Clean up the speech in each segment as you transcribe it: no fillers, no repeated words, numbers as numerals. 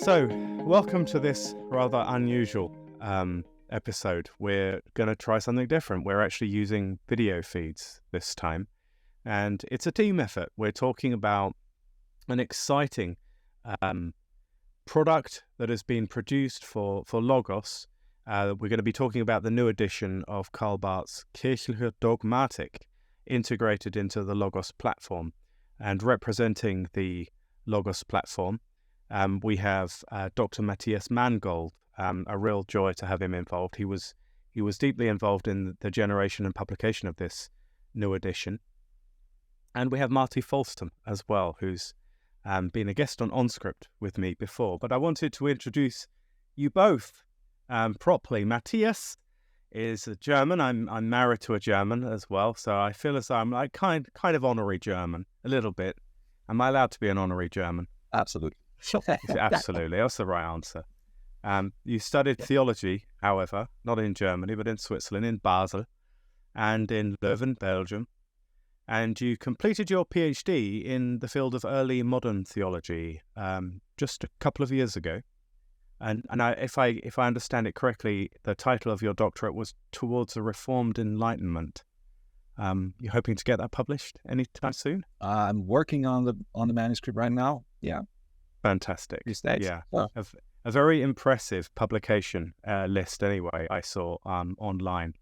So, welcome to this rather unusual episode. We're going to try something different. We're actually using video feeds this time, and it's a team effort. We're talking about an exciting product that has been produced for Logos. We're going to be talking about the new edition of Karl Barth's Kirchliche Dogmatik, integrated into the Logos platform. And representing the Logos platform, we have Dr Matthias Mangold. A real joy to have him involved. He was deeply involved in the generation and publication of this new edition. And we have Marty Folsom as well, who's been a guest on OnScript with me before. But I wanted to introduce you both properly. Matthias is a German. I'm married to a German as well, so I feel as though I'm like kind of honorary German, a little bit. Am I allowed to be an honorary German? Absolutely. Absolutely. That's the right answer. You studied theology, however, not in Germany, but in Switzerland, in Basel, and in Louvain, Belgium. And you completed your PhD in the field of early modern theology just a couple of years ago. And if I understand it correctly, the title of your doctorate was Towards the Reformed Enlightenment. You're hoping to get that published anytime soon? I'm working on the manuscript right now. Yeah. Fantastic. Yeah. Oh. A very impressive publication list anyway, I saw online.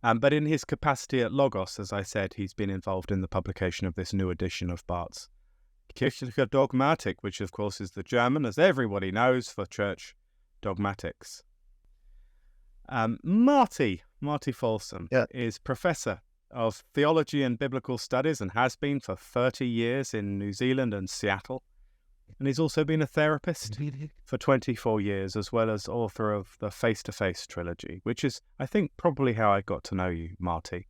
But in his capacity at Logos, as I said, he's been involved in the publication of this new edition of Barth's Kirchliche Dogmatik, which of course is the German, as everybody knows, for church dogmatics. Marty Folsom is Professor of Theology and Biblical Studies and has been for 30 years in New Zealand and Seattle. And he's also been a therapist for 24 years, as well as author of the Face-to-Face trilogy, which is, I think, probably how I got to know you, Marty,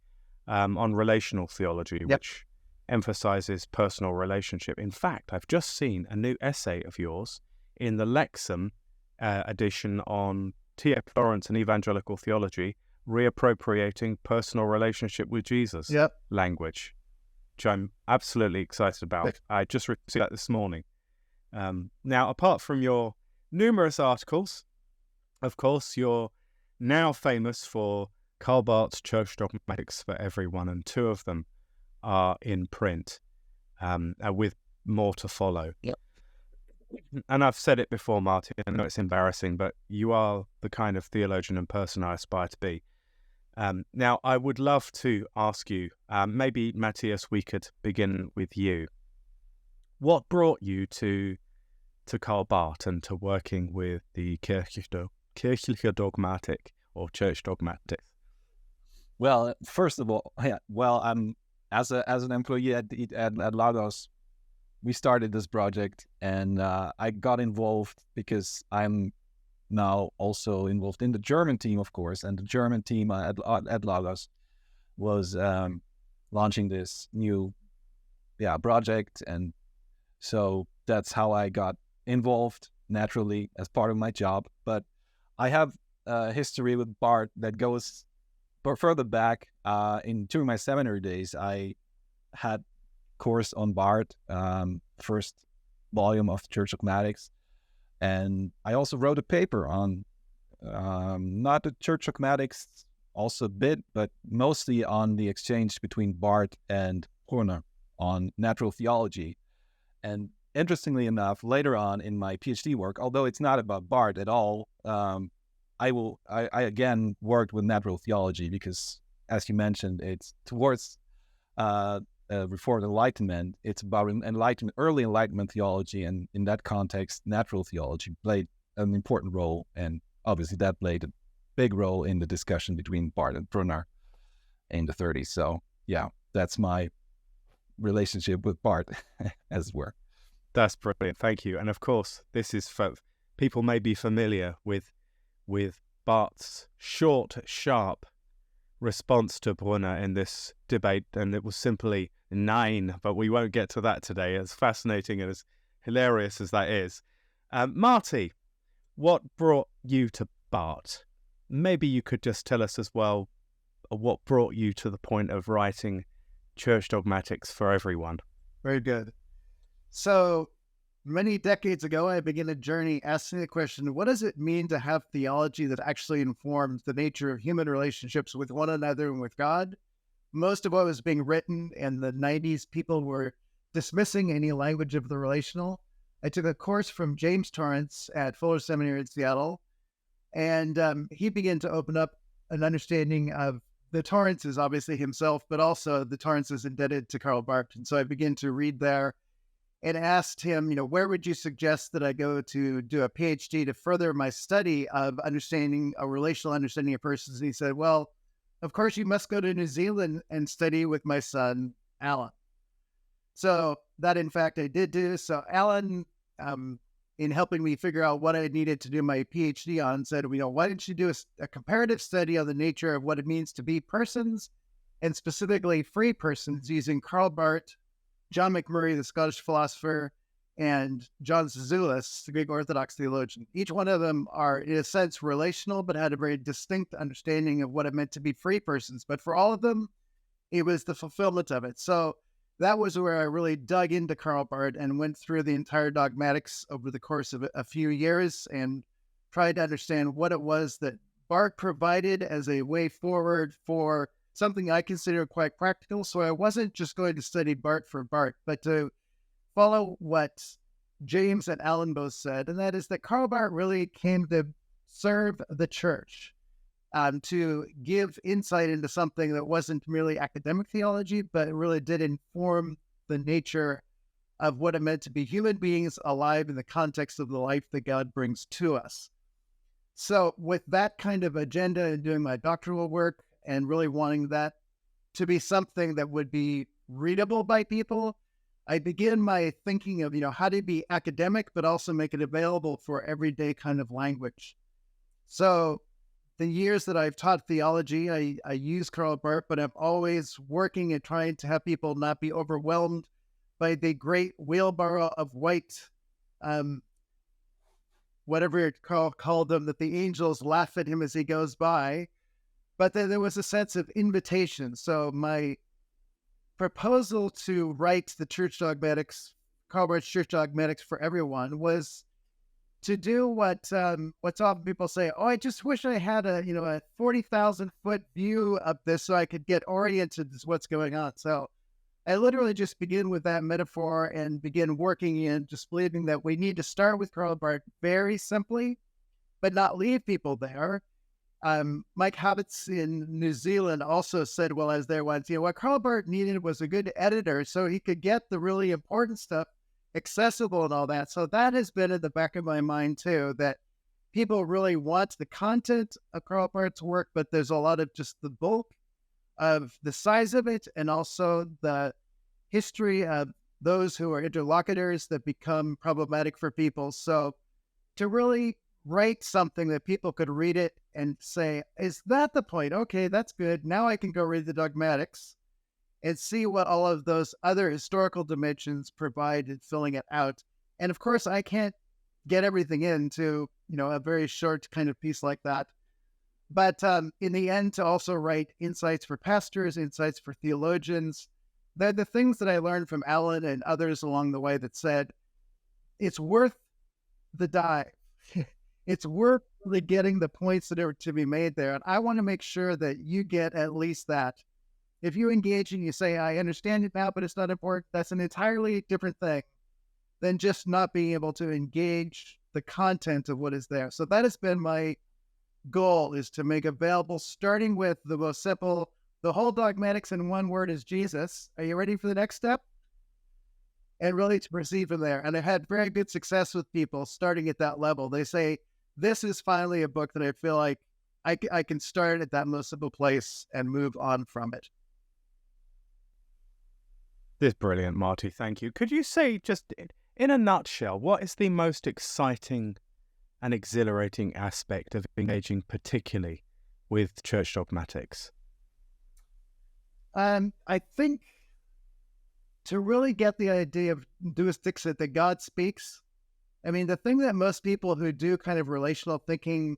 on relational theology, which emphasizes personal relationship. In fact, I've just seen a new essay of yours in the Lexham edition on T.A. Florence and evangelical theology, reappropriating personal relationship with Jesus language, which I'm absolutely excited about. I just received that this morning. Now, apart from your numerous articles, of course, you're now famous for Karl Barth's Church Dogmatics for Everyone, and two of them are in print, with more to follow. Yep. And I've said it before, Martin, I know it's embarrassing, but you are the kind of theologian and person I aspire to be. Now, I would love to ask you, maybe, Matthias, we could begin with you. What brought you to Karl Barth and to working with the Kirchliche Dogmatik or Church Dogmatics? Well, first of all, I'm as an employee at Logos, we started this project, and I got involved because I'm now also involved in the German team, of course, and the German team at Logos was launching this new project, and so that's how I got involved naturally as part of my job. But I have a history with Barth that goes further back. During my seminary days, I had course on Barth, first volume of Church Dogmatics, and I also wrote a paper on not the Church Dogmatics, also a bit, but mostly on the exchange between Barth and Brunner on natural theology. And interestingly enough, later on in my PhD work, although it's not about Barth at all, I again worked with natural theology because, as you mentioned, it's towards Reformed Enlightenment. It's about early Enlightenment theology, and in that context, natural theology played an important role, and obviously that played a big role in the discussion between Barth and Brunner in the 30s. So, yeah, that's my relationship with Barth, as it were. That's brilliant. Thank you. And of course, this is for people may be familiar with Barth's short, sharp response to Brunner in this debate, and it was simply 9, but we won't get to that today, as fascinating and as hilarious as that is. Marty, what brought you to Barth? Maybe you could just tell us as well what brought you to the point of writing Church Dogmatics for Everyone. Very good. So many decades ago, I began a journey asking the question, what does it mean to have theology that actually informs the nature of human relationships with one another and with God? Most of what was being written in the 90s, people were dismissing any language of the relational. I took a course from James Torrance at Fuller Seminary in Seattle, and he began to open up an understanding of the Torrance is obviously himself, but also the Torrance is indebted to Karl Barth. And so I began to read there and asked him, where would you suggest that I go to do a PhD to further my study of understanding a relational understanding of persons? And he said, well, of course, you must go to New Zealand and study with my son, Alan. So that, in fact, I did do. So Alan, in helping me figure out what I needed to do my PhD on, said, why don't you do a comparative study on the nature of what it means to be persons, and specifically free persons, using Karl Barth, John McMurray, the Scottish philosopher, and John Zizioulas, the Greek Orthodox theologian. Each one of them are, in a sense, relational, but had a very distinct understanding of what it meant to be free persons. But for all of them, it was the fulfillment of it. So that was where I really dug into Karl Barth and went through the entire Dogmatics over the course of a few years and tried to understand what it was that Barth provided as a way forward for something I consider quite practical. So I wasn't just going to study Barth for Barth, but to follow what James and Alan both said, and that is that Karl Barth really came to serve the church, to give insight into something that wasn't merely academic theology, but it really did inform the nature of what it meant to be human beings alive in the context of the life that God brings to us. So with that kind of agenda and doing my doctoral work and really wanting that to be something that would be readable by people, I began my thinking of, how to be academic, but also make it available for everyday kind of language. So the years that I've taught theology, I use Karl Barth, but I'm always working and trying to have people not be overwhelmed by the great wheelbarrow of white, whatever Karl called them, that the angels laugh at him as he goes by. But then there was a sense of invitation. So my proposal to write the Church Dogmatics, Karl Barth's Church Dogmatics for everyone, was to do what's often people say, I just wish I had a 40,000 foot view of this so I could get oriented to what's going on. So I literally just begin with that metaphor and begin working in just believing that we need to start with Karl Barth very simply, but not leave people there. Mike Habits in New Zealand also said while I was there once, what Karl Barth needed was a good editor so he could get the really important stuff accessible and all that. So that has been in the back of my mind too, that people really want the content of Karl Barth's work, but there's a lot of just the bulk of the size of it and also the history of those who are interlocutors that become problematic for people. So to really write something that people could read it and say, is that the point? Okay, that's good. Now I can go read the Dogmatics and see what all of those other historical dimensions provide in filling it out. And of course, I can't get everything into, a very short kind of piece like that. But in the end, to also write insights for pastors, insights for theologians, they're the things that I learned from Alan and others along the way that said, it's worth the dive. It's worth really getting the points that are to be made there. And I want to make sure that you get at least that. If you engage and you say, I understand it now, but it's not important, that's an entirely different thing than just not being able to engage the content of what is there. So that has been my goal, is to make available, starting with the most simple, the whole Dogmatics in one word is Jesus. Are you ready for the next step? And really to proceed from there. And I've had very good success with people starting at that level. They say, this is finally a book that I feel like I can start at that most simple place and move on from it. This is brilliant, Marty. Thank you. Could you say, just in a nutshell, what is the most exciting and exhilarating aspect of engaging particularly with church dogmatics? I think to really get the idea of Deus Dixit, that God speaks. I mean, the thing that most people who do kind of relational thinking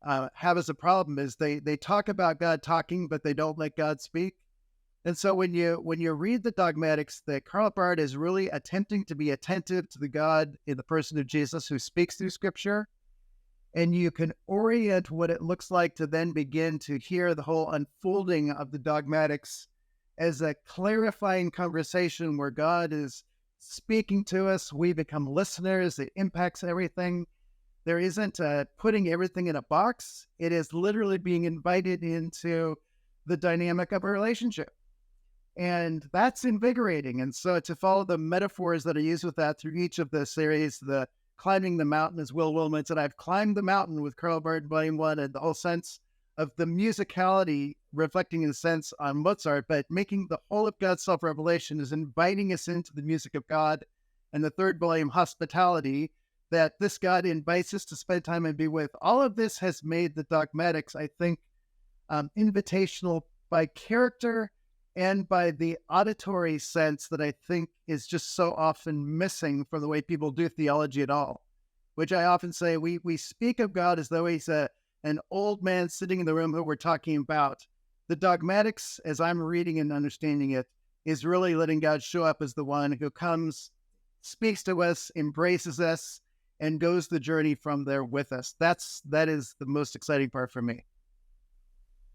have as a problem is they talk about God talking, but they don't let God speak. And so when you read the dogmatics, that Karl Barth is really attempting to be attentive to the God in the person of Jesus who speaks through Scripture, and you can orient what it looks like to then begin to hear the whole unfolding of the dogmatics as a clarifying conversation where God is speaking to us. We become listeners. It impacts everything. There isn't putting everything in a box. It is literally being invited into the dynamic of a relationship. And that's invigorating. And so to follow the metaphors that are used with that through each of the series, the climbing the mountain, as Will Wilmot said, I've climbed the mountain with Karl Barth Volume 1, and the whole sense of the musicality reflecting in a sense on Mozart, but making the whole of God's self-revelation is inviting us into the music of God. And the third volume, Hospitality, that this God invites us to spend time and be with. All of this has made the dogmatics, I think, invitational by character and by the auditory sense that I think is just so often missing from the way people do theology at all, which I often say we speak of God as though he's an old man sitting in the room who we're talking about. The dogmatics, as I'm reading and understanding it, is really letting God show up as the one who comes, speaks to us, embraces us, and goes the journey from there with us. That is the most exciting part for me.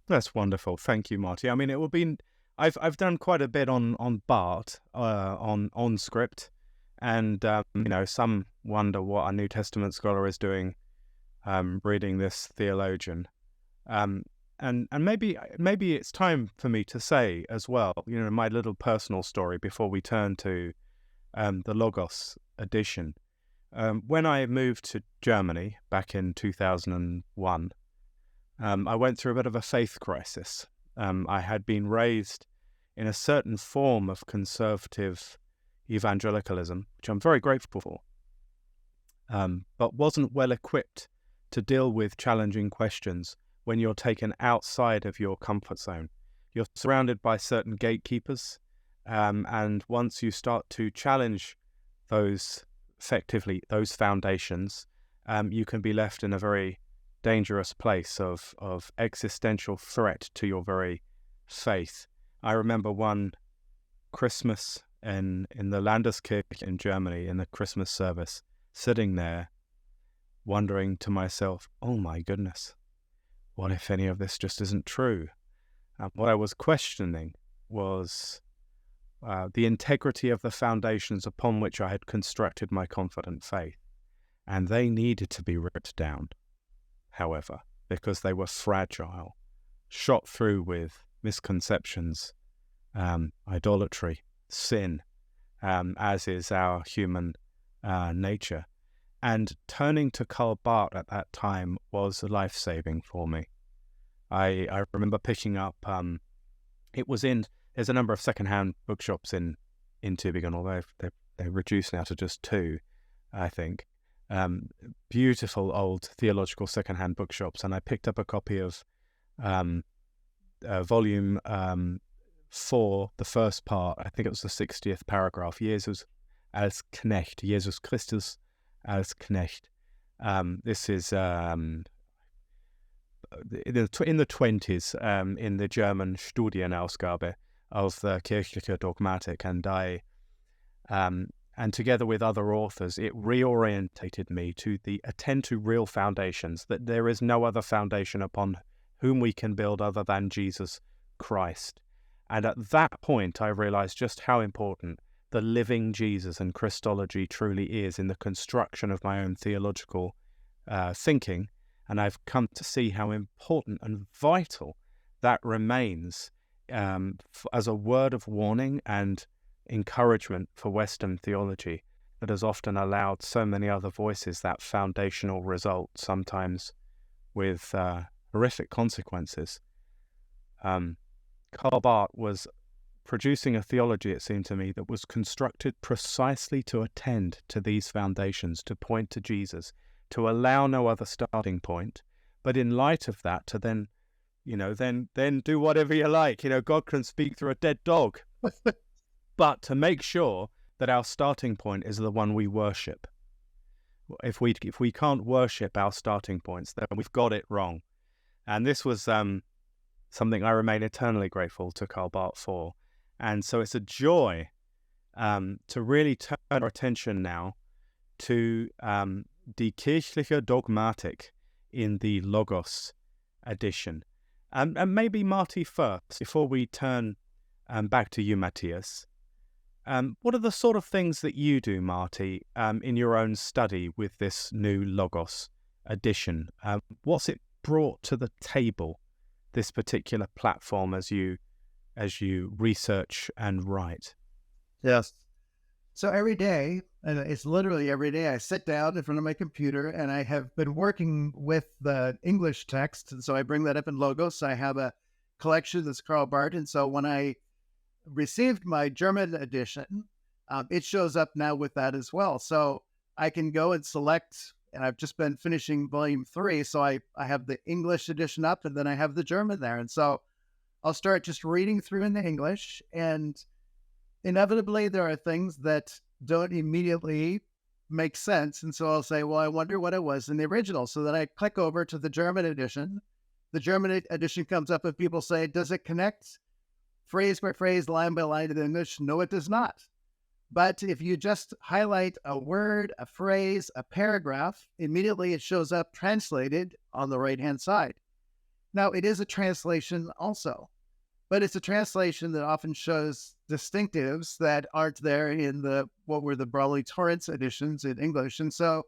That's wonderful. Thank you, Marty. I mean, it will be... I've done quite a bit on Barth, on script, and some wonder what a New Testament scholar is doing, reading this theologian, and maybe it's time for me to say as well, my little personal story before we turn to the Logos edition. When I moved to Germany back in 2001, I went through a bit of a faith crisis. I had been raised in a certain form of conservative evangelicalism, which I'm very grateful for, but wasn't well equipped to deal with challenging questions when you're taken outside of your comfort zone. You're surrounded by certain gatekeepers, and once you start to challenge those foundations, you can be left in a very dangerous place of existential threat to your very faith. I remember one Christmas in the Landeskirche in Germany, in the Christmas service, sitting there wondering to myself, oh my goodness, what if any of this just isn't true? What I was questioning was the integrity of the foundations upon which I had constructed my confident faith, and they needed to be ripped down, however, because they were fragile, shot through with misconceptions, idolatry, sin, as is our human nature. And turning to Karl Barth at that time was life-saving for me. I remember picking up, there's a number of second-hand bookshops in Tübingen, although they're reduced now to just 2, I think. Beautiful old theological second-hand bookshops, and I picked up a copy of volume 4, the first part. I think it was the 60th paragraph. Jesus als Knecht, Jesus Christus als Knecht. This is in the 20s in the German Studienausgabe of the Kirchliche Dogmatik, and together with other authors, it reorientated me to attend to real foundations, that there is no other foundation upon whom we can build other than Jesus Christ. And at that point, I realized just how important the living Jesus and Christology truly is in the construction of my own theological thinking. And I've come to see how important and vital that remains as a word of warning and encouragement for Western theology that has often allowed so many other voices that foundational result, sometimes with horrific consequences. Karl Barth was producing a theology, it seemed to me, that was constructed precisely to attend to these foundations, to point to Jesus, to allow no other starting point, but in light of that, to then do whatever you like. God can speak through a dead dog, but to make sure that our starting point is the one we worship. If we can't worship our starting points, then we've got it wrong. And this was something I remain eternally grateful to Karl Barth for. And so it's a joy to really turn our attention now to die Kirchliche Dogmatik in the Logos edition. And maybe Marty first, before we turn back to you, Matthias. What are the sort of things that you do, Marty, in your own study with this new Logos edition? What's it brought to the table, this particular platform, as you research and write? Yes. So every day, and it's literally every day, I sit down in front of my computer and I have been working with the English text. And so I bring that up in Logos. I have a collection that's Karl Barth. And so when I received my German edition, it shows up now with that as well. So I can go and select, and I've just been finishing volume 3. So I have the English edition up and then I have the German there. And so I'll start just reading through in the English, and inevitably there are things that don't immediately make sense. And so I'll say, well, I wonder what it was in the original. So then I click over to the German edition. The German edition comes up and people say, does it connect phrase by phrase, line by line to the English? No, it does not. But if you just highlight a word, a phrase, a paragraph, immediately it shows up translated on the right-hand side. Now, it is a translation also, but it's a translation that often shows distinctives that aren't there in what were the Brawley Torrance editions in English. And so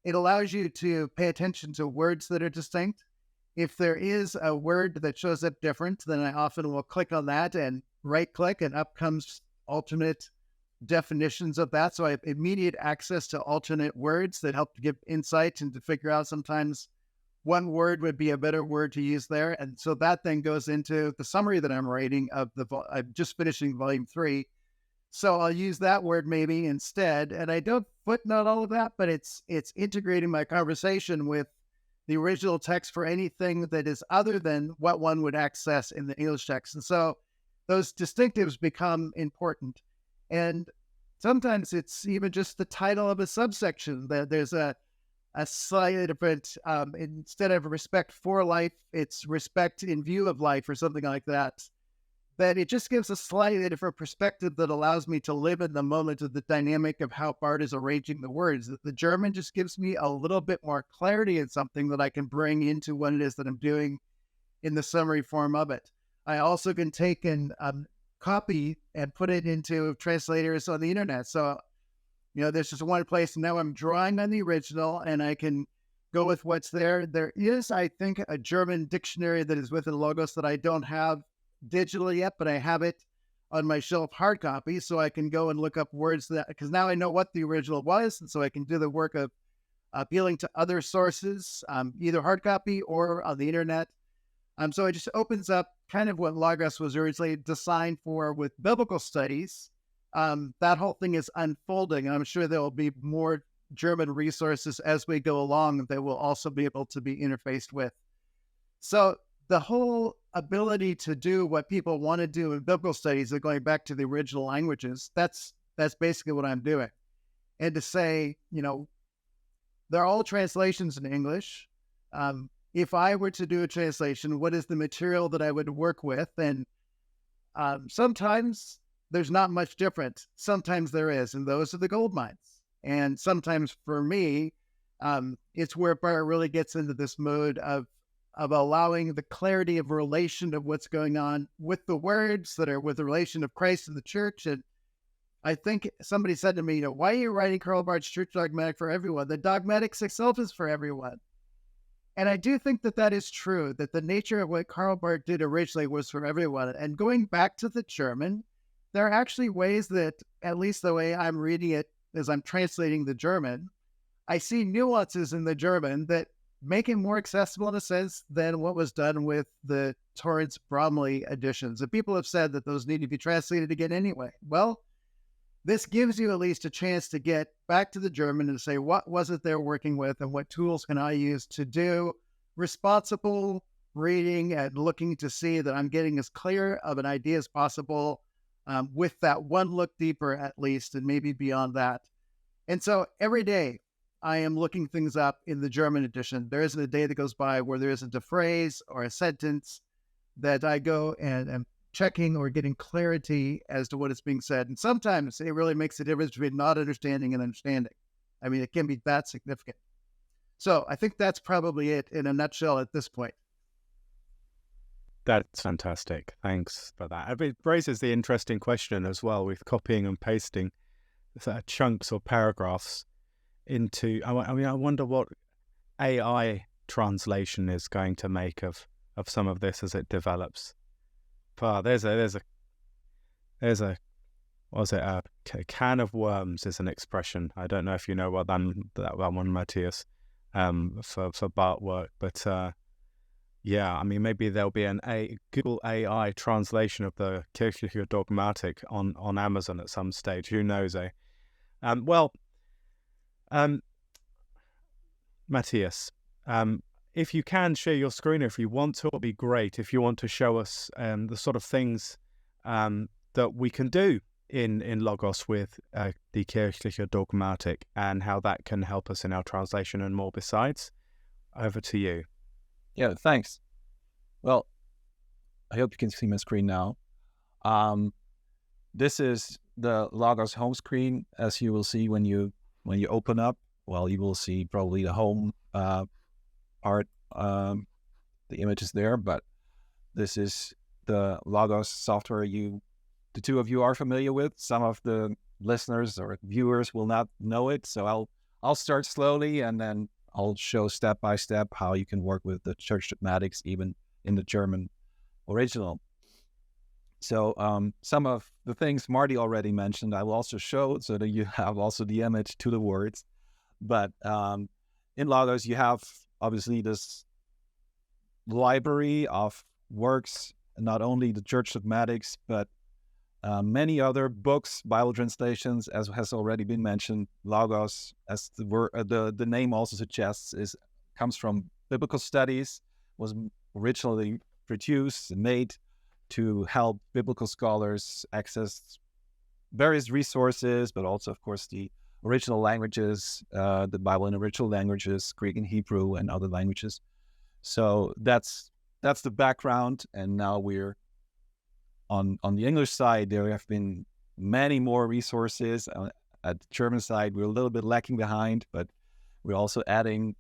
it allows you to pay attention to words that are distinct. If there is a word that shows up different, then I often will click on that and right-click, and up comes alternate definitions of that. So I have immediate access to alternate words that help to give insight and to figure out sometimes one word would be a better word to use there. And so that then goes into the summary that I'm writing of I'm just finishing volume 3. So I'll use that word maybe instead. And I don't footnote all of that, but it's integrating my conversation with the original text for anything that is other than what one would access in the English text. And so those distinctives become important. And sometimes it's even just the title of a subsection. There's a slightly different, instead of respect for life, it's respect in view of life or something like that. But it just gives a slightly different perspective that allows me to live in the moment of the dynamic of how Barth is arranging the words. The German just gives me a little bit more clarity in something that I can bring into what it is that I'm doing in the summary form of it. I also can take and copy and put it into translators on the internet. So, there's just one place. Now I'm drawing on the original and I can go with what's there. There is, I think, a German dictionary that is within Logos that I don't have digitally yet, but I have it on my shelf hard copy. So I can go and look up words because now I know what the original was. And so I can do the work of appealing to other sources, either hard copy or on the internet. So it just opens up kind of what Logos was originally designed for with biblical studies. That whole thing is unfolding. And I'm sure there will be more German resources as we go along that will also be able to be interfaced with. So the whole ability to do what people want to do in biblical studies of going back to the original languages, that's basically what I'm doing. And to say, they're all translations in English. If I were to do a translation, what is the material that I would work with? And sometimes there's not much different. Sometimes there is, and those are the gold mines. And sometimes for me, it's where Barth really gets into this mode of allowing the clarity of relation of what's going on with the words that are with the relation of Christ and the church. And I think somebody said to me, why are you writing Karl Barth's Church Dogmatic for everyone? The Dogmatics itself is for everyone. And I do think that is true, that the nature of what Karl Barth did originally was for everyone. And going back to the German, there are actually ways that, at least the way I'm reading it as I'm translating the German, I see nuances in the German that make it more accessible in a sense than what was done with the Torrance Bromley editions. And people have said that those need to be translated again anyway. Well, this gives you at least a chance to get back to the German and say, what was it they're working with and what tools can I use to do responsible reading and looking to see that I'm getting as clear of an idea as possible with that one look deeper at least, and maybe beyond that. And so every day I am looking things up in the German edition. There isn't a day that goes by where there isn't a phrase or a sentence that I go and am checking or getting clarity as to what is being said. And sometimes it really makes a difference between not understanding and understanding. I mean, it can be that significant. So I think that's probably it in a nutshell at this point. That's fantastic. Thanks for that. It raises the interesting question as well with copying and pasting chunks or paragraphs into. I mean, I wonder what AI translation is going to make of some of this as it develops. There's a can of worms is an expression. I don't know if you know what that one, Matthias, for Barth work, but yeah, I mean, maybe there'll be a Google AI translation of the Kirchliche Dogmatik on Amazon at some stage. Who knows, eh? Matthias, if you can share your screen, if you want to, it'll be great. If you want to show us the sort of things that we can do in Logos with the Kirchliche Dogmatik and how that can help us in our translation and more besides. Over to you. Yeah, thanks. Well, I hope you can see my screen now. This is the Logos home screen, as you will see when you open up. Well, you will see probably the home part. The image is there, but this is the Logos software the two of you are familiar with. Some of the listeners or viewers will not know it, so I'll start slowly and then I'll show step by step how you can work with the Church Dogmatics even in the German original. So some of the things Marty already mentioned, I will also show so that you have also the image to the words. But in Logos, you have obviously this library of works, not only the Church Dogmatics, but many other books, Bible translations, as has already been mentioned. Logos, as the name also suggests, comes from biblical studies, was originally produced and made to help biblical scholars access various resources, but also, of course, the original languages, the Bible in original languages, Greek and Hebrew and other languages. So that's the background, and now we're on the English side. There have been many more resources. At the German side, we're a little bit lacking behind, but we're also adding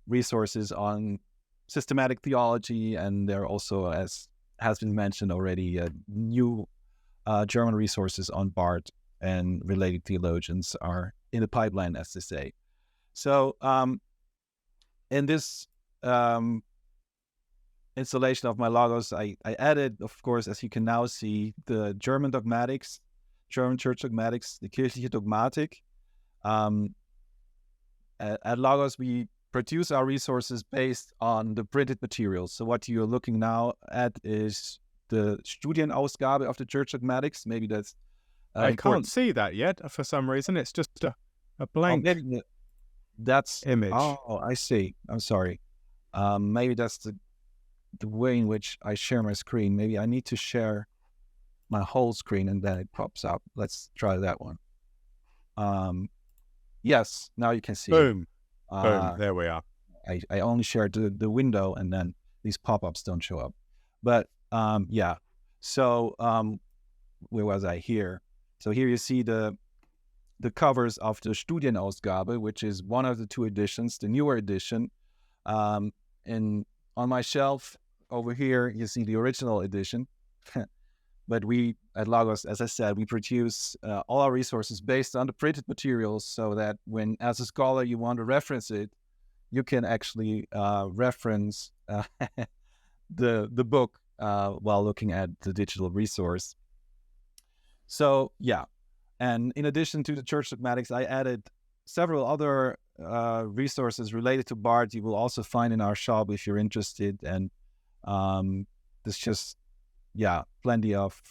resources on systematic theology, and there are also, as has been mentioned already, new German resources on Barth and related theologians are in the pipeline, as they say. So in this installation of my Logos, I added, of course, as you can now see, the German dogmatics, German Church Dogmatics, the Kirchliche Dogmatik. At Logos, we produce our resources based on the printed materials. So what you're looking now at is the Studienausgabe of the Church Dogmatics. Maybe that's I important. can't see that yet for some reason. It's just a blank that's image. Oh, I see. I'm sorry. Maybe that's the way in which I share my screen. Maybe I need to share my whole screen and then it pops up. Let's try that one. Yes, now you can see. Boom. Boom. There we are. I only shared the window and then these pop-ups don't show up. But yeah. So where was I here? So here you see the covers of the Studienausgabe, which is one of the two editions, the newer edition. And on my shelf over here, you see the original edition. But we, at Logos, as I said, we produce all our resources based on the printed materials so that when, as a scholar, you want to reference it, you can actually reference the book while looking at the digital resource. So, yeah. And in addition to the Church Dogmatics, I added several other resources related to Barth. You will also find in our shop if you're interested. And there's just, plenty of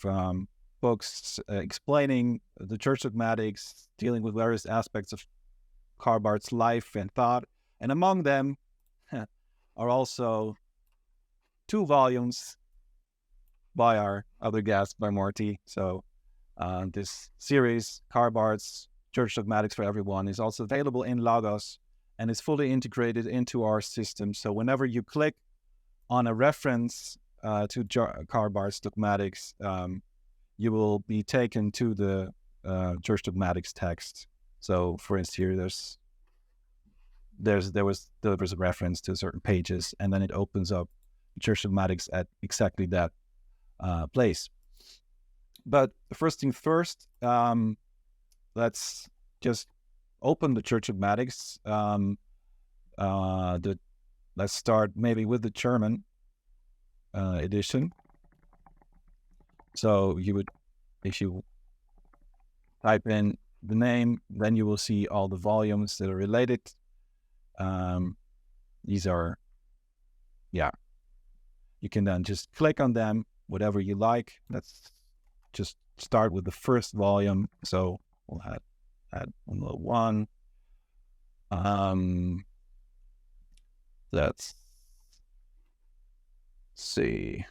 books explaining the Church Dogmatics, dealing with various aspects of Karl Barth's life and thought. And among them are also 2 volumes by our other guest, by Marty. So this series, Karl Barth's Church Dogmatics for Everyone, is also available in Logos and is fully integrated into our system. So whenever you click on a reference Karl Barth's Dogmatics, you will be taken to the Church Dogmatics text. So, for instance, here there was a reference to certain pages, and then it opens up Church Dogmatics at exactly that place. But first thing first, let's just open the Church Dogmatics. Let's start maybe with the German edition. So if you type in the name, then you will see all the volumes that are related. These are, you can then just click on them, whatever you like. Let's just start with the first volume. So we'll add one. Let's see.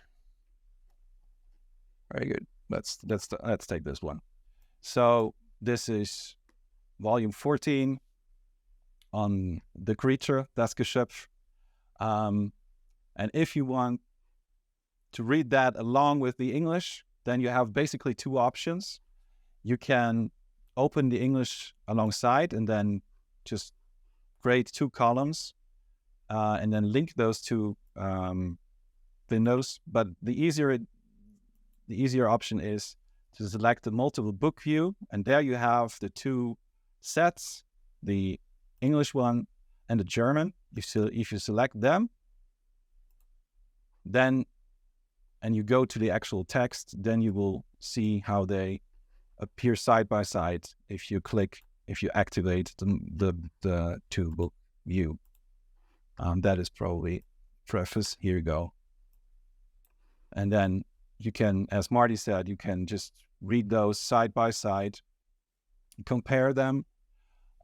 Very good. Let's take this one. So this is volume 14 on the creature, das Geschöpf. And if you want to read that along with the English, then you have basically two options. You can open the English alongside and then just create two columns and then link those two windows. But the easier option is to select the multiple book view, and there you have the two sets, the English one and the German. If you select them, then and you go to the actual text, then you will see how they appear side by side if you activate the two book view. That is probably preface. Here you go. And then you can, as Marty said, you can just read those side by side, compare them.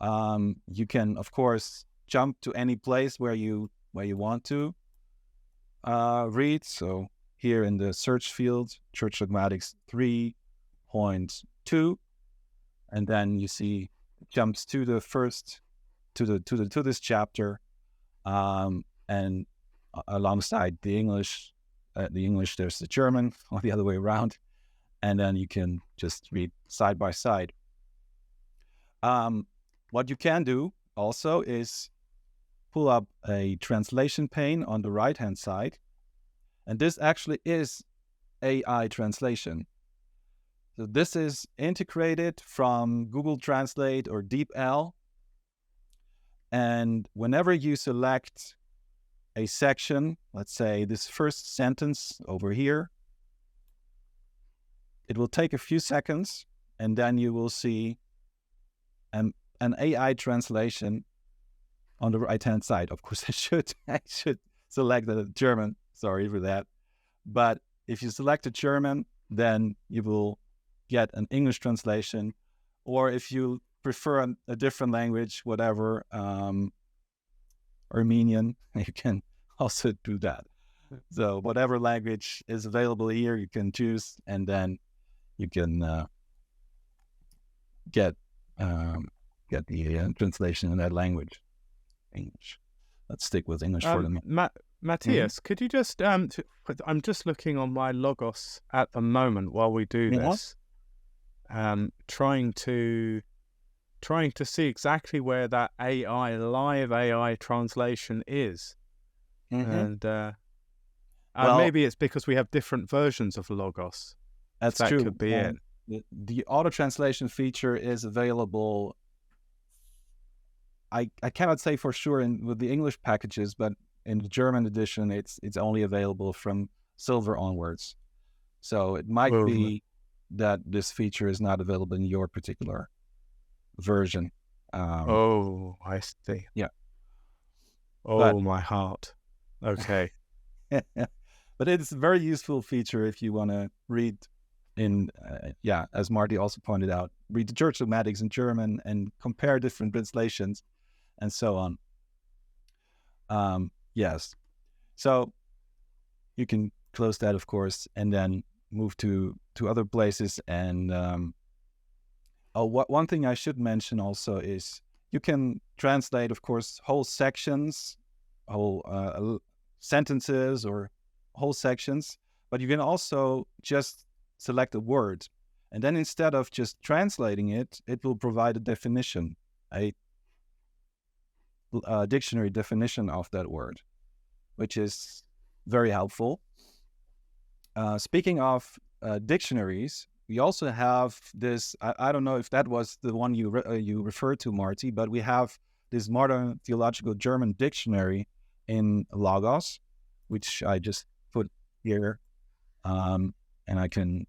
You can, of course, jump to any place where you want to read. So here in the search field, Church Dogmatics 3.2, and then you see it jumps to the first to this chapter, and alongside the English, there's the German, or the other way around, and then you can just read side by side. What you can do also is pull up a translation pane on the right-hand side, and this actually is AI translation. So this is integrated from Google Translate or DeepL, and whenever you select a section, let's say this first sentence over here, it will take a few seconds, and then you will see an AI translation on the right-hand side. Of course, I should select the German. Sorry for that. But if you select the German, then you will get an English translation. Or if you prefer a different language, whatever, Armenian, you can also do that. So whatever language is available here, you can choose, and then you can get the translation in that language. English. Let's stick with English for the minute. Matthias, could you just I'm just looking on my Logos at the moment while we do this, trying to see exactly where that live AI translation is. And maybe it's because we have different versions of Logos. That's that true. Could be it. The auto translation feature is available. I cannot say for sure with the English packages, but in the German edition, it's only available from Silver onwards. So it might be that this feature is not available in your particular version. I see. Yeah. My heart. Okay. But it's a very useful feature if you want to read in, as Marty also pointed out, read the Church Dogmatics in German and compare different translations and so on. Yes. So you can close that, of course, and then move to other places. And one thing I should mention also is you can translate, of course, whole sections, whole sentences, or whole sections, but you can also just select a word. And then instead of just translating it, it will provide a definition, a dictionary definition of that word, which is very helpful. Speaking of dictionaries, we also have this, I don't know if that was the one you referred to, Marty, but we have this modern theological German dictionary in Logos, which I just put here, and I can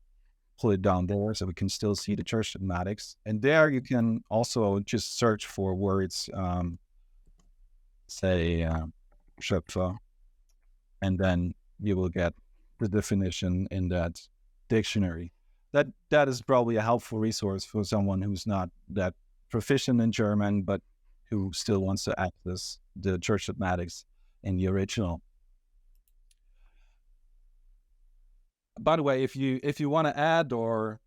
pull it down there so we can still see the church dogmatics. And there you can also just search for words, say Schöpfer, and then you will get the definition in that dictionary. That is probably a helpful resource for someone who's not that proficient in German, but who still wants to access the church dogmatics in the original. By the way, if you want to add or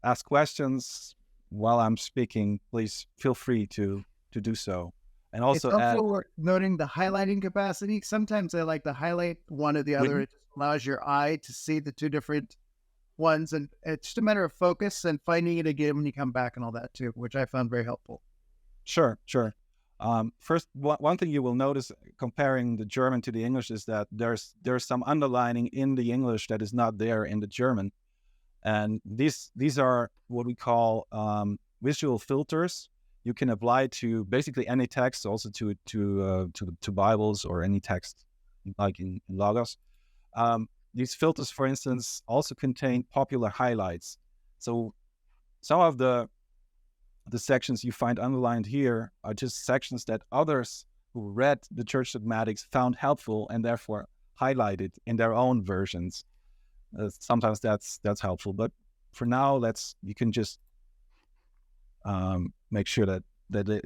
ask questions while I'm speaking, please feel free to do so. And also it's helpful noting the highlighting capacity. Sometimes I like to highlight one or the other. It just allows your eye to see the two different ones, and it's just a matter of focus and finding it again when you come back and all that too, which I found very helpful. Sure. First, one thing you will notice comparing the German to the English is that there's some underlining in the English that is not there in the German, and these are what we call visual filters. You can apply to basically any text, also to Bibles or any text like in Logos. These filters, for instance, also contain popular highlights. So some of the sections you find underlined here are just sections that others who read the church dogmatics found helpful and therefore highlighted in their own versions. Sometimes that's helpful, but for now, you can just make sure that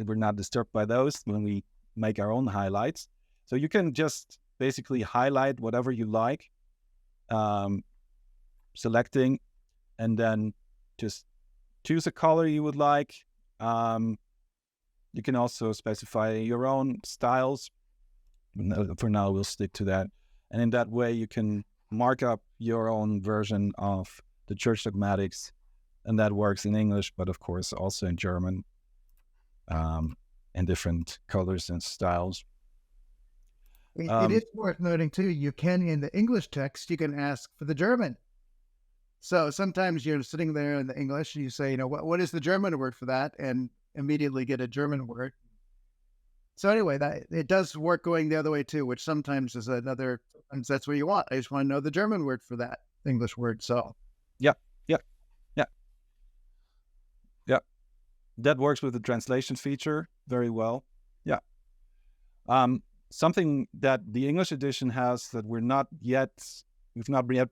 we're not disturbed by those when we make our own highlights. So you can just basically highlight whatever you like, selecting, and then just choose a color you would like. You can also specify your own styles. For now, we'll stick to that. And in that way, you can mark up your own version of the church dogmatics. And that works in English, but of course also in German, in different colors and styles. It is worth noting too, you can, in the English text, you can ask for the German. So sometimes you're sitting there in the English and you say, what is the German word for that? And immediately get a German word. So anyway, that it does work going the other way too, which sometimes is sometimes that's what you want. I just want to know the German word for that English word. So yeah. That works with the translation feature very well. Yeah. Something that the English edition has that we've not yet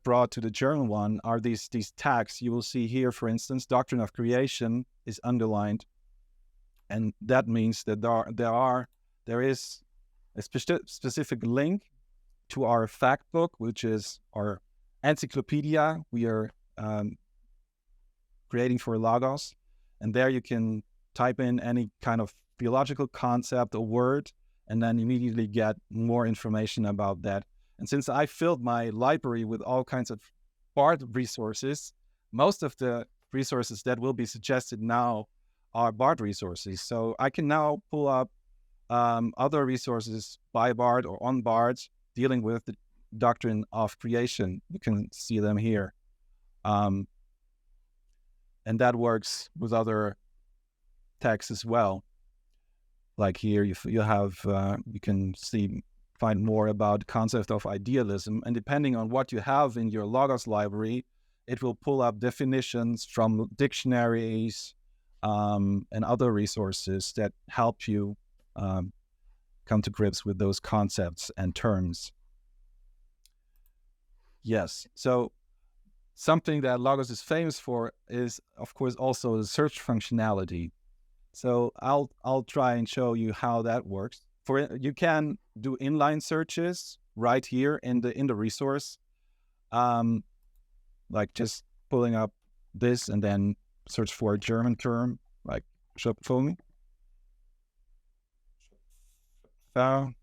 brought to the German one are these tags. You will see here, for instance, doctrine of creation is underlined, and that means that there is a specific link to our fact book, which is our encyclopedia we are creating for Logos. And there you can type in any kind of theological concept or word, and then immediately get more information about that. And since I filled my library with all kinds of Barth resources, most of the resources that will be suggested now are Barth resources. So I can now pull up other resources by Barth or on Barth dealing with the doctrine of creation. You can see them here. And that works with other texts as well. Like here, you can find more about the concept of idealism. And depending on what you have in your Logos library, it will pull up definitions from dictionaries and other resources that help you come to grips with those concepts and terms. Yes, so something that Logos is famous for is, of course, also the search functionality. So I'll try and show you how that works. You can do inline searches right here in the resource, like just pulling up this and then search for a German term like Schöpfung, like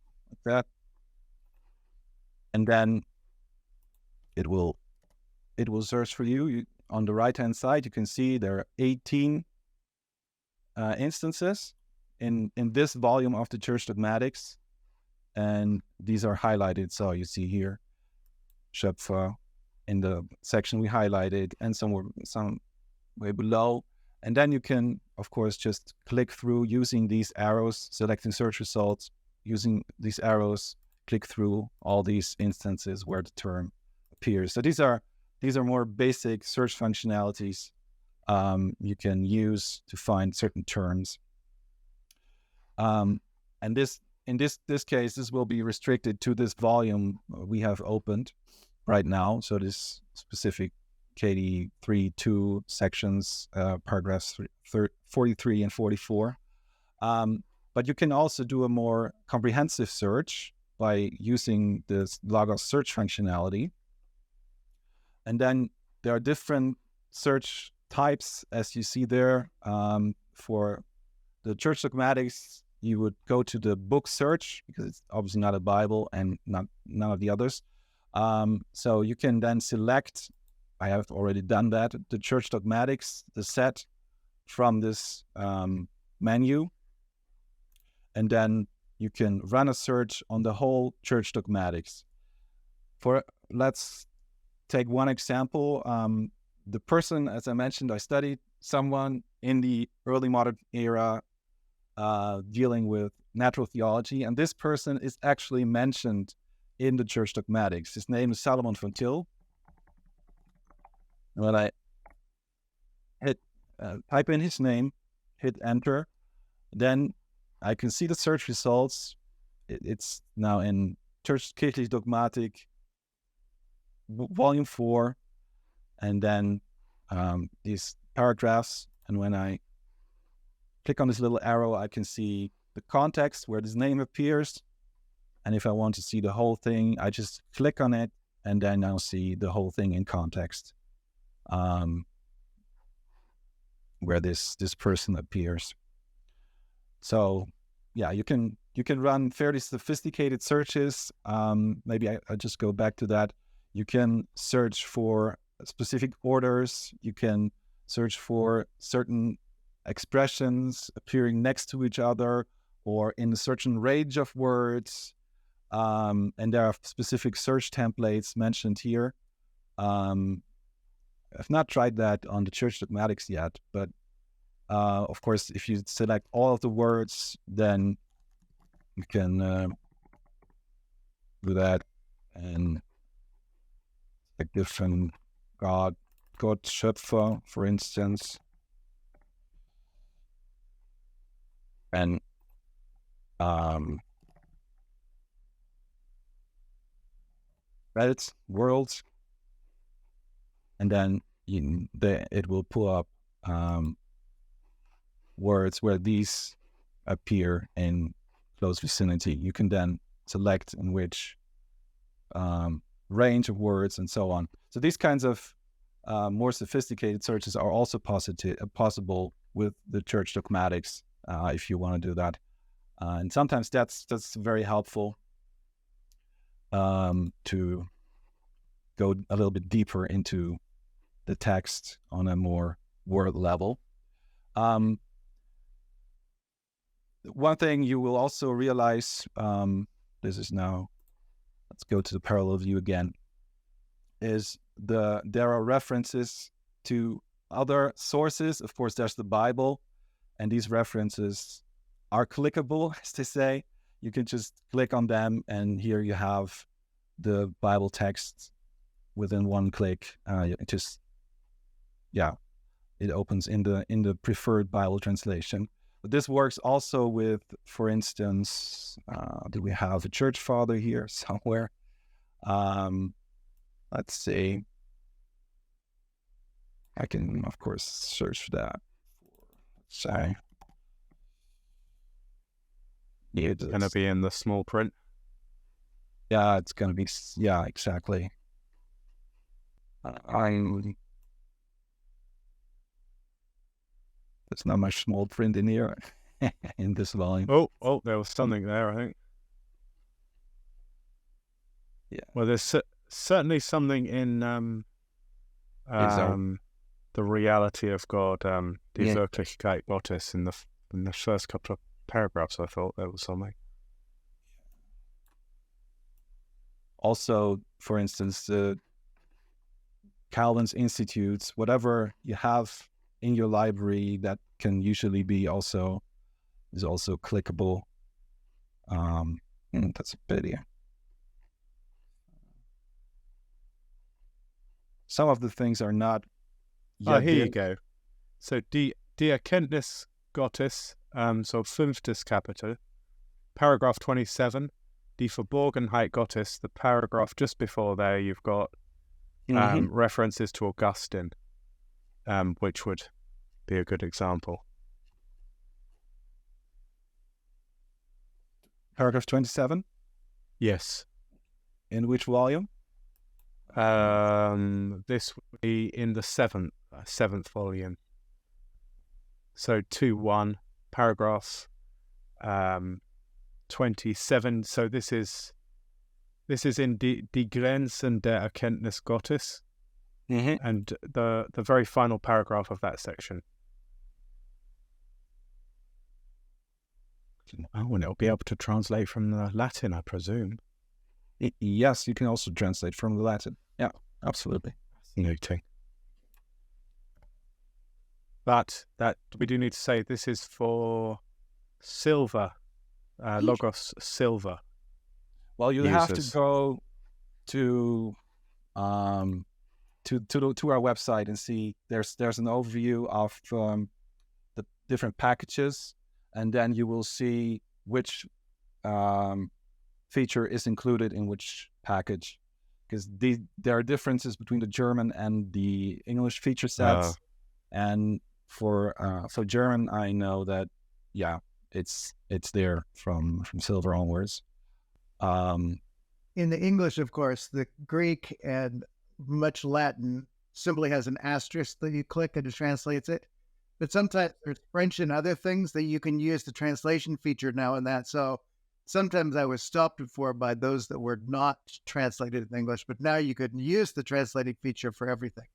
that. and then it will search for you. On the right hand side, you can see there are 18 instances in this volume of the Church Dogmatics, and these are highlighted. So you see here Schöpfer in the section we highlighted, and some way below. And then you can, of course, just click through using these arrows, selecting search results, using these arrows, click through all these instances where the term appears. So these are more basic search functionalities you can use to find certain terms. And in this case, this will be restricted to this volume we have opened right now. So this specific KD3.2 sections, paragraphs 43 and 44. But you can also do a more comprehensive search by using this Logos search functionality. And then there are different search types, as you see there. For the Church Dogmatics, you would go to the book search, because it's obviously not a Bible and none of the others. So you can then select, I have already done that, the Church Dogmatics, the set from this menu. And then you can run a search on the whole Church Dogmatics. Let's take one example. The person, as I mentioned, I studied someone in the early modern era dealing with natural theology, and this person is actually mentioned in the Church Dogmatics. His name is Salomon von Til. And when I type in his name, hit enter, then I can see the search results. It's now in Kirchliche Dogmatik, volume 4, and then these paragraphs. And when I click on this little arrow, I can see the context where this name appears. And if I want to see the whole thing, I just click on it, and then I'll see the whole thing in context, where this person appears. So yeah, you can run fairly sophisticated searches. Maybe I just go back to that. You can search for specific orders. You can search for certain expressions appearing next to each other or in a certain range of words. And there are specific search templates mentioned here. I've not tried that on the Church Dogmatics yet, but of course, if you select all of the words, then you can do that and like different God Schöpfer, for instance, and Welt, worlds, and then it will pull up words where these appear in close vicinity. You can then select in which range of words and so on. So these kinds of more sophisticated searches are also possible with the Church Dogmatics if you want to do that. And sometimes that's very helpful to go a little bit deeper into the text on a more word level. One thing you will also realize, this is now, let's go to the parallel view again, is there are references to other sources. Of course, there's the Bible, and these references are clickable, as they say. You can just click on them, and here you have the Bible text within one click. It opens in the preferred Bible translation. But this works also with, for instance, do we have a church father here somewhere? Let's see. I can, of course, search for that. Sorry. It's going to be in the small print. Yeah, it's going to be, yeah, exactly. There's not much small print in here in this volume. Oh, there was something there, I think. Yeah. Well, there's certainly something in the reality of God, die Wirklichkeit Gottes, in the first couple of paragraphs. I thought there was something. Also, for instance, the Calvin's Institutes, whatever you have in your library, that can usually be is also clickable. That's a pity. Some of the things are not yet. Here you go. So die Erkenntnis Gottes, so fünftes Kapitel, paragraph 27, die Verborgenheit Gottes, the paragraph just before there, you've got references to Augustine, which would be a good example. Paragraph 27? Yes. In which volume? This would be in the seventh volume. So 2.1, paragraph 27. So this is in die Grenzen der Erkenntnis Gottes, and the very final paragraph of that section. Oh, and it'll be able to translate from the Latin, I presume. Yes, you can also translate from the Latin. Yeah, absolutely. Fascinating. But that we do need to say this is for silver, Logos silver. Well, you users. have to go to our website and see. There's an overview of the different packages, and then you will see which feature is included in which package, because there are differences between the German and the English feature sets. And for German, I know that it's there from silver onwards. In the English, of course, the Greek and much Latin simply has an asterisk that you click and it translates it. But sometimes there's French and other things that you can use the translation feature now and that. So sometimes I was stopped before by those that were not translated in English, but now you could use the translating feature for everything.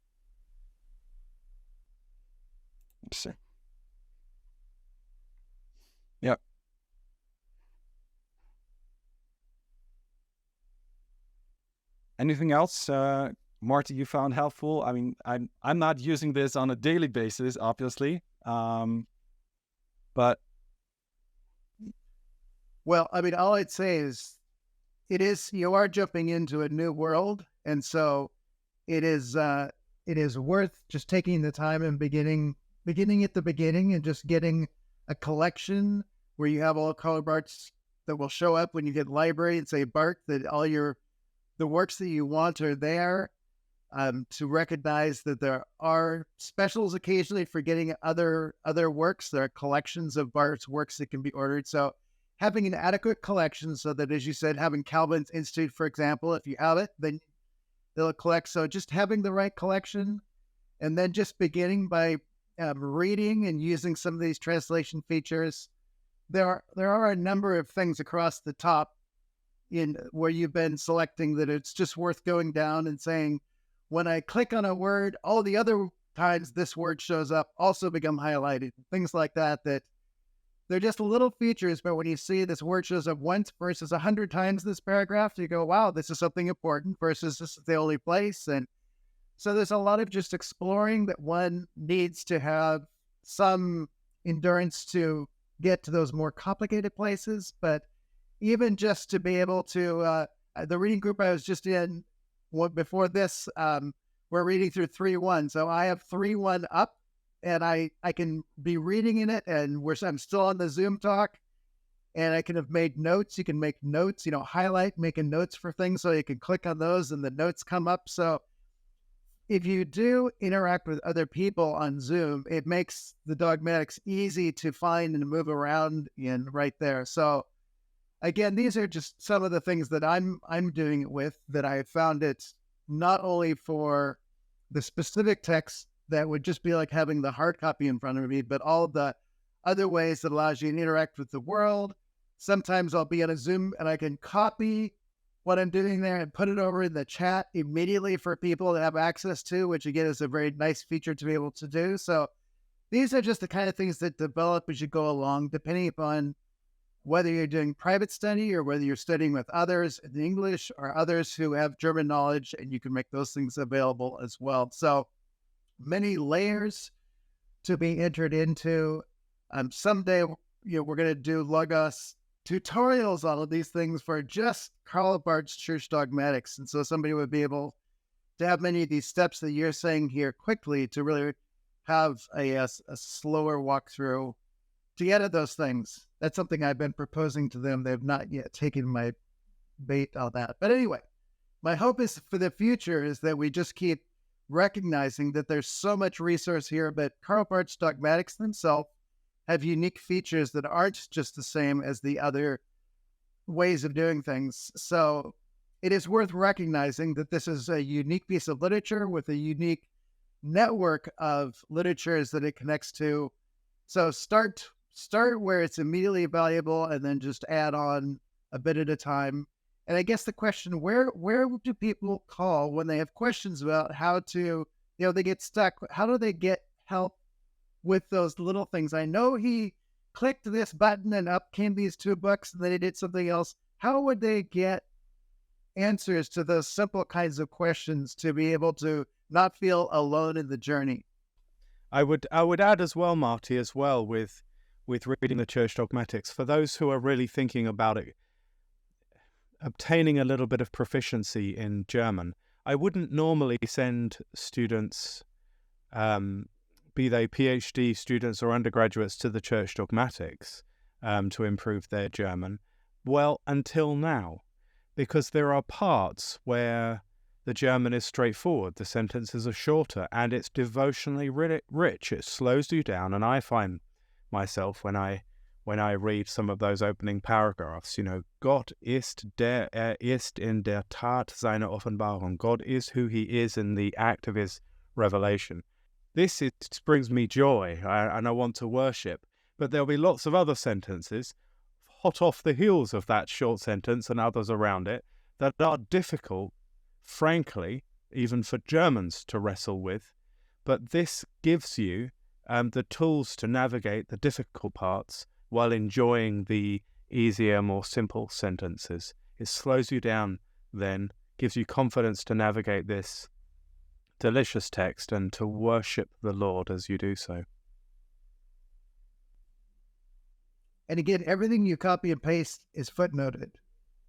Yeah. Anything else, Marty, you found helpful? I mean, I'm not using this on a daily basis, obviously, but well, I mean, all I'd say is, you are jumping into a new world, and so it is worth just taking the time and beginning at the beginning and just getting a collection where you have all color Barths that will show up when you get library and say Barth, that all the works that you want are there, to recognize that there are specials occasionally for getting other works. There are collections of Barth's works that can be ordered. So having an adequate collection so that, as you said, having Calvin's Institute, for example, if you have it, then they'll collect. So just having the right collection, and then just beginning by reading and using some of these translation features. There are a number of things across the top in where you've been selecting that it's just worth going down and saying, when I click on a word, all the other times this word shows up also become highlighted. Things like that they're just little features, but when you see this word shows up once versus 100 times this paragraph, you go, wow, this is something important versus this is the only place. And so there's a lot of just exploring that one needs to have some endurance to get to those more complicated places. But even just to be able to, the reading group I was just in before this, we're reading through 3.1. So I have 3.1 up, and I can be reading in it, and I'm still on the Zoom talk, and I can have made notes. You can make notes, highlight, making notes for things, so you can click on those and the notes come up. So if you do interact with other people on Zoom, it makes the Dogmatics easy to find and move around in right there. So again, these are just some of the things that I'm doing it with, that I found it not only for the specific text that would just be like having the hard copy in front of me, but all the other ways that allows you to interact with the world. Sometimes I'll be on a Zoom and I can copy what I'm doing there and put it over in the chat immediately for people to have access to, which again is a very nice feature to be able to do. So these are just the kind of things that develop as you go along, depending upon whether you're doing private study or whether you're studying with others in English or others who have German knowledge, and you can make those things available as well. So many layers to be entered into. Someday, we're going to do Logos tutorials on all of these things for just Barth Church Dogmatics. And so somebody would be able to have many of these steps that you're saying here quickly to really have a slower walkthrough to get at those things. That's something I've been proposing to them. They've not yet taken my bait on that. But anyway, my hope is for the future is that we just keep recognizing that there's so much resource here, but Barth's Dogmatics themselves have unique features that aren't just the same as the other ways of doing things. So it is worth recognizing that this is a unique piece of literature with a unique network of literatures that it connects to. So start where it's immediately valuable and then just add on a bit at a time. And I guess the question, where do people call when they have questions about how to, they get stuck? How do they get help with those little things? I know he clicked this button and up came these 2 books and then he did something else. How would they get answers to those simple kinds of questions to be able to not feel alone in the journey? I would add as well, Marty, as well with reading the Church Dogmatics, for those who are really thinking about it, obtaining a little bit of proficiency in German. I wouldn't normally send students, be they PhD students or undergraduates, to the Church Dogmatics to improve their German. Well, until now, because there are parts where the German is straightforward, the sentences are shorter, and it's devotionally rich. It slows you down, and I find myself when I read some of those opening paragraphs, Gott ist ist in der Tat seine Offenbarung. God is who he is in the act of his revelation. This brings me joy, and I want to worship. But there'll be lots of other sentences, hot off the heels of that short sentence and others around it, that are difficult, frankly, even for Germans to wrestle with. But this gives you the tools to navigate the difficult parts while enjoying the easier, more simple sentences. It slows you down then, gives you confidence to navigate this delicious text and to worship the Lord as you do so. And again, everything you copy and paste is footnoted,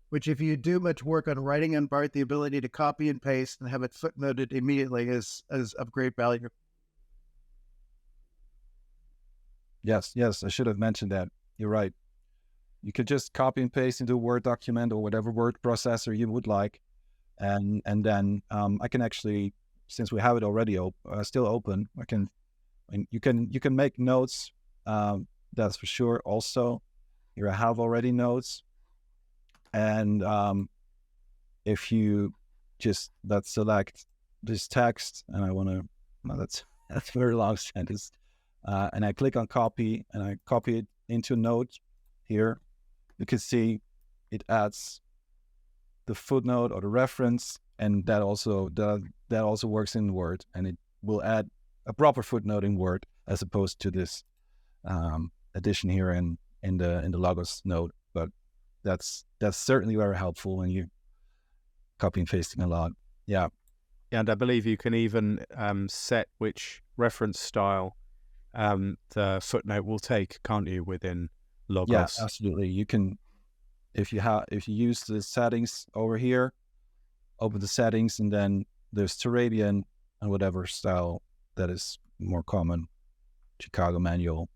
which if you do much work on writing on Barth, the ability to copy and paste and have it footnoted immediately is of great value. Yes, I should have mentioned that. You're right. You could just copy and paste into a Word document or whatever word processor you would like. And then I can actually, since we have it already still open, you can make notes. That's for sure. Also, here I have already notes. And if you just select this text, and that's a very long sentence. And I click on copy and I copy it into a note here. You can see it adds the footnote or the reference, and that also works in Word, and it will add a proper footnote in Word as opposed to this addition here in the Logos note. But that's certainly very helpful when you copy and pasting a lot. Yeah. And I believe you can even set which reference style the footnote will take, can't you, within Logos? Yeah, absolutely. You can, if you use the settings over here, open the settings, and then there's Turabian and whatever style that is more common, Chicago Manual,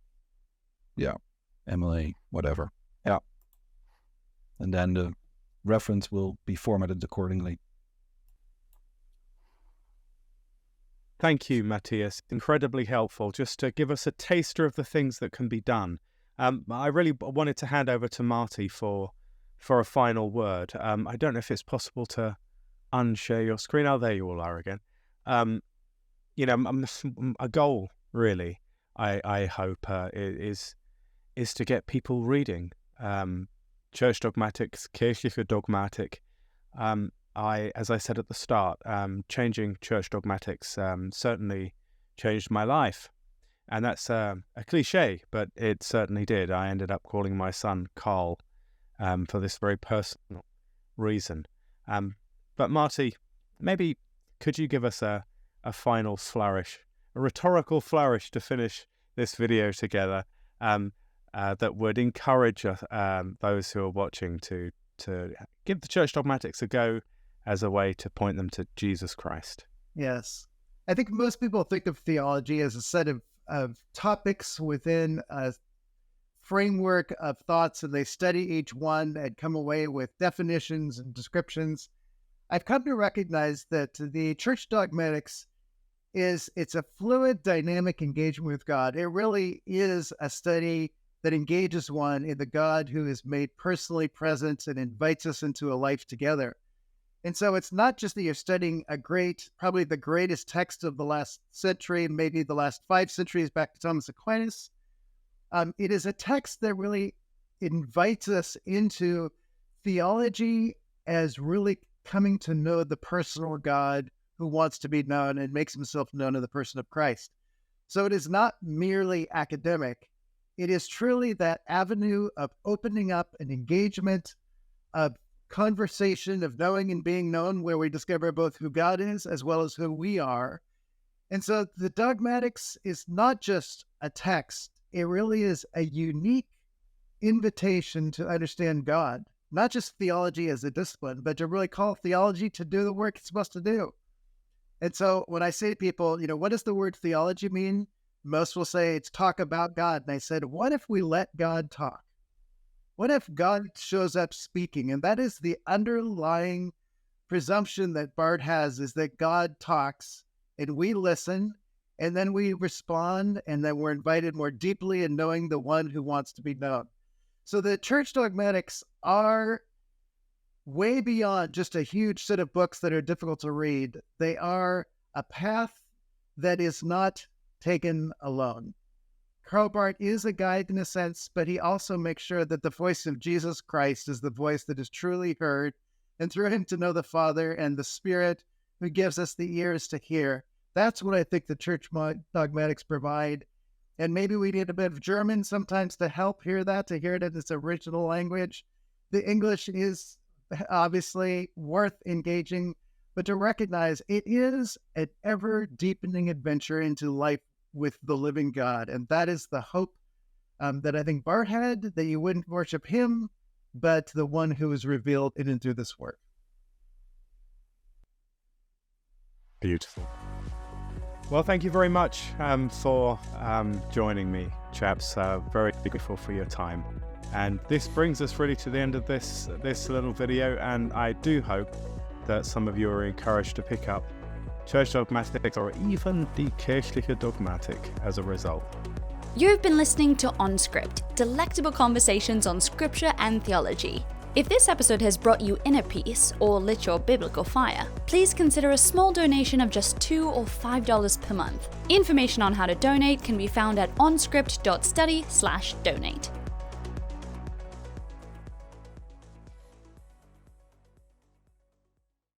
MLA, whatever. Yeah. And then the reference will be formatted accordingly. Thank you, Matthias. Incredibly helpful, just to give us a taster of the things that can be done. I really wanted to hand over to Marty for a final word. I don't know if it's possible to unshare your screen. Oh, there you all are again. A goal, really, I hope, is to get people reading Church Dogmatics, Kirchliche Dogmatik, as I said at the start, changing church dogmatics certainly changed my life. And that's a cliche, but it certainly did. I ended up calling my son Carl for this very personal reason. But Marty, maybe could you give us a final flourish, a rhetorical flourish to finish this video together that would encourage those who are watching to give the church dogmatics a go as a way to point them to Jesus Christ? Yes. I think most people think of theology as a set of topics within a framework of thoughts, and they study each one and come away with definitions and descriptions. I've come to recognize that the church dogmatics it's a fluid, dynamic engagement with God. It really is a study that engages one in the God who is made personally present and invites us into a life together. And so it's not just that you're studying probably the greatest text of the last century, maybe the last 5 centuries back to Thomas Aquinas. It is a text that really invites us into theology as really coming to know the personal God who wants to be known and makes himself known in the person of Christ. So it is not merely academic. It is truly that avenue of opening up an engagement, of conversation, of knowing and being known, where we discover both who God is as well as who we are. And so the dogmatics is not just a text. It really is a unique invitation to understand God, not just theology as a discipline, but to really call theology to do the work it's supposed to do. And so when I say to people, what does the word theology mean? Most will say it's talk about God. And I said, what if we let God talk? What if God shows up speaking? And that is the underlying presumption that Barth has, is that God talks and we listen and then we respond, and then we're invited more deeply in knowing the one who wants to be known. So the church dogmatics are way beyond just a huge set of books that are difficult to read. They are a path that is not taken alone. Karl Barth is a guide in a sense, but he also makes sure that the voice of Jesus Christ is the voice that is truly heard, and through him to know the Father, and the Spirit who gives us the ears to hear. That's what I think the church dogmatics provide. And maybe we need a bit of German sometimes to help hear that, to hear it in its original language. The English is obviously worth engaging, but to recognize it is an ever-deepening adventure into life with the living God. And that is the hope that I think Barth had, that you wouldn't worship him, but the one who is revealed in and through this work. Beautiful. Well, thank you very much for joining me, chaps. Very grateful for your time. And this brings us really to the end of this little video, and I do hope that some of you are encouraged to pick up church dogmatics or even the Kirchliche Dogmatik as a result. You've been listening to On Script, delectable conversations on scripture and theology. If this episode has brought you inner peace or lit your biblical fire, please consider a small donation of just $2 or $5 per month. Information on how to donate can be found at onscript.study/donate.